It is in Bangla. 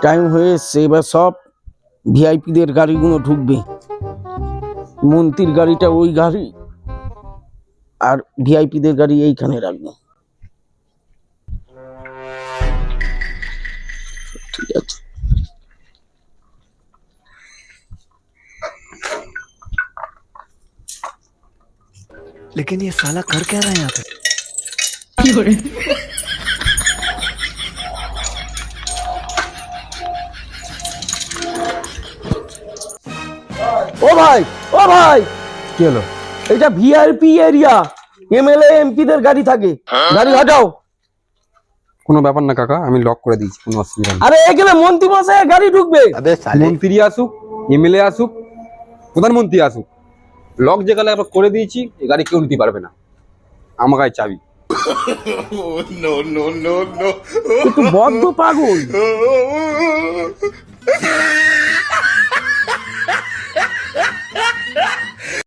টাইম হয়ে এসছে, এবার সব ভিআইপিদের গাড়িগুলো ঢুকবে। মন্ত্রীর গাড়িটা ওই গাড়ি, আর ভিআইপিদের গাড়ি এইখানে রাখবো। ঠিক আছে। लेकिन ये साला कर क्या रहा है यहाँ पे? ও ভাই, ও ভাই, কি হলো? এটা ভিআইপি এরিয়া, এমএলএ এমপিদের গাড়ি থাকে, গাড়ি হটাও। কোনো ব্যাপার না কাকা, আমি লক করে দিয়েছি, কোনো অসুবিধা নেই। আরে এখানে মন্ত্রী মশাই গাড়ি ঢুকবে। মন্ত্রী আসুক, এমএলএ আসুক, প্রধানমন্ত্রী আসুক, লক যেখানে আবার করে দিয়েছি, এই গাড়ি কেউ নিতে পারবে না। আমার গায়ে চাবি। একটু বদ্ধ পাগল।